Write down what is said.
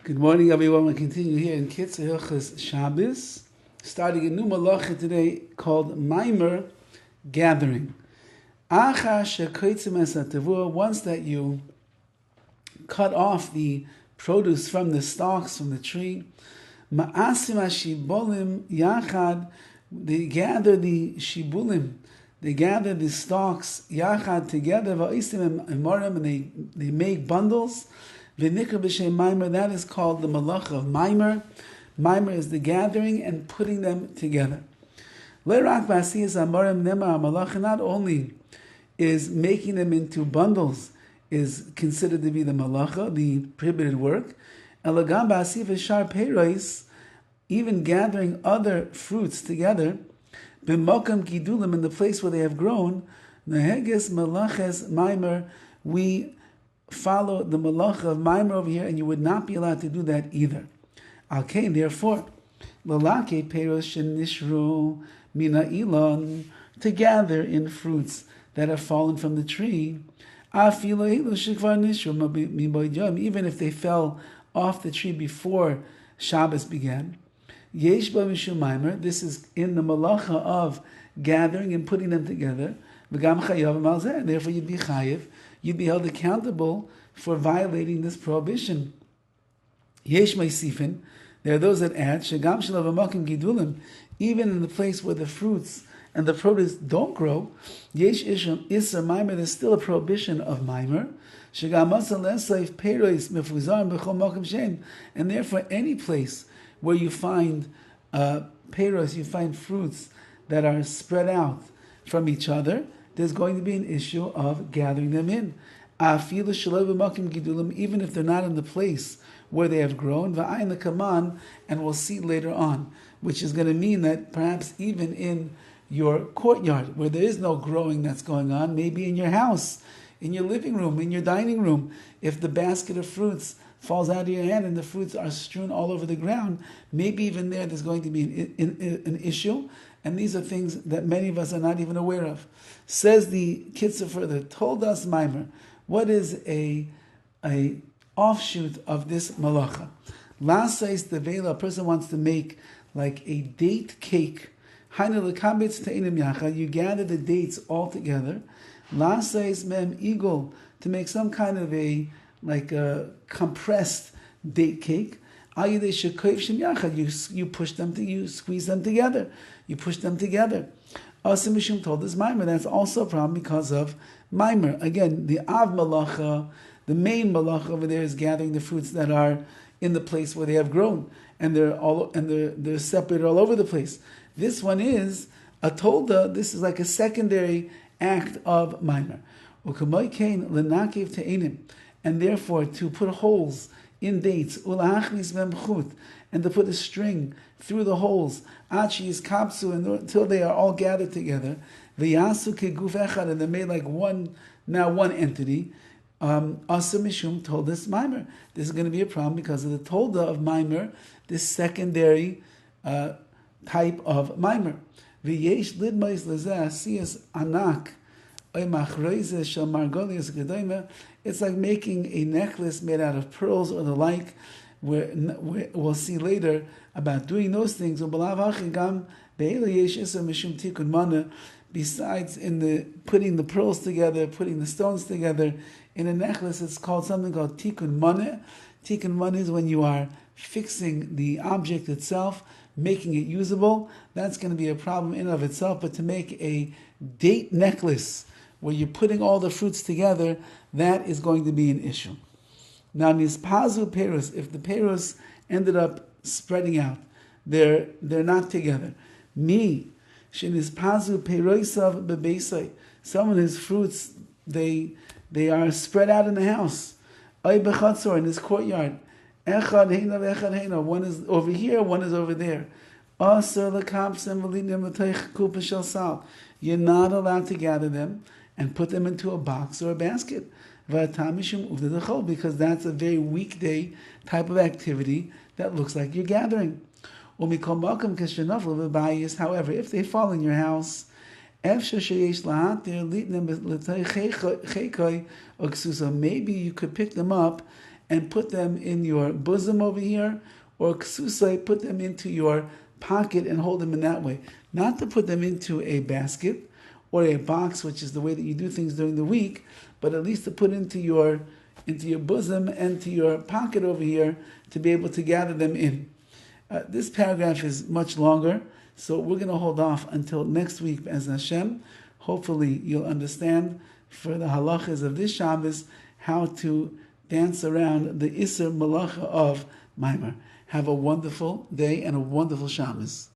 Good morning, everyone. We continue here in KITZUR HILCHOS SHABBOS, starting a new malacha today called Maimer Gathering. Once that you cut off the produce from the stalks from the tree, they gather the shibulim, they gather the stalks yachad together, and they make bundles. That is called the malacha of Maimer. Maimer is the gathering and putting them together. Not only is making them into bundles is considered to be the malacha, the prohibited work, even gathering other fruits together, in the place where they have grown, we follow the malacha of Maimer over here, and you would not be allowed to do that either. Okay, therefore, to gather in fruits that have fallen from the tree, even if they fell off the tree before Shabbos began. This is in the malacha of gathering and putting them together. Therefore, you'd be chayiv. You'd be held accountable for violating this prohibition. Yesh meisifin, there are those that add, shegam shelav amakim gidulim, even in the place where the fruits and the produce don't grow, yesh isham isar maimer, there's still a prohibition of maimer. Shegam asa lesaif peiros mefuzar b'chol makom shem, and therefore any place where you find peiros, you find fruits that are spread out from each other, there's going to be an issue of gathering them in. Even if they're not in the place where they have grown, and we'll see later on, which is going to mean that perhaps even in your courtyard, where there is no growing that's going on, maybe in your house, in your living room, in your dining room, if the basket of fruits falls out of your hand and the fruits are strewn all over the ground, maybe even there's going to be an issue. And these are things that many of us are not even aware of. Says the KITZUR further, told us Maimer, what is a offshoot of this malacha? Lasais the vela, a person wants to make like a date cake. You gather the dates all together. Lasais mem eagle, to make some kind of a compressed date cake. You push them, you squeeze them together. You push them together. Asim Mishum told us Maimer. That's also a problem because of Maimer. Again, the Av Malacha, the main Malacha over there is gathering the fruits that are in the place where they have grown, and they're separated all over the place. This one is a Tolda. This is like a secondary act of Maimer. And therefore, to put holes in dates, and to put a string through the holes, until they are all gathered together, and they're made like one entity. Asa Mishum told us Maimer. This is going to be a problem because of the Tolda of Maimer, this secondary type of Maimer. V'yesh lidmais lezeh asiyas anak. It's like making a necklace made out of pearls or the like, where we'll see later about doing those things. Besides in the putting the pearls together, putting the stones together in a necklace, it's called something called tikkun maneh. Tikkun maneh is when you are fixing the object itself, making it usable. That's going to be a problem in and of itself. But to make a date necklace where you're putting all the fruits together, that is going to be an issue. Now, nispazu peros, if the peros ended up spreading out, they're not together. Shenispazu peroisav bebeisai, some of his fruits they are spread out in the house. Ay bechatzor, in his courtyard. Echad heina v'echad heina, one is over here, one is over there. Asar lekapsem v'linim v'teich kupa shel sal. You're not allowed to gather them and put them into a box or a basket. Because that's a very weekday type of activity that looks like you're gathering. However, if they fall in your house, maybe you could pick them up and put them in your bosom over here, or ksusai, put them into your pocket and hold them in that way. Not to put them into a basket or a box, which is the way that you do things during the week, but at least to put into your bosom and to your pocket over here to be able to gather them in. This paragraph is much longer, so we're going to hold off until next week as Hashem. Hopefully you'll understand for the halachas of this Shabbos how to dance around the Isser Malacha of Maimer. Have a wonderful day and a wonderful Shabbos.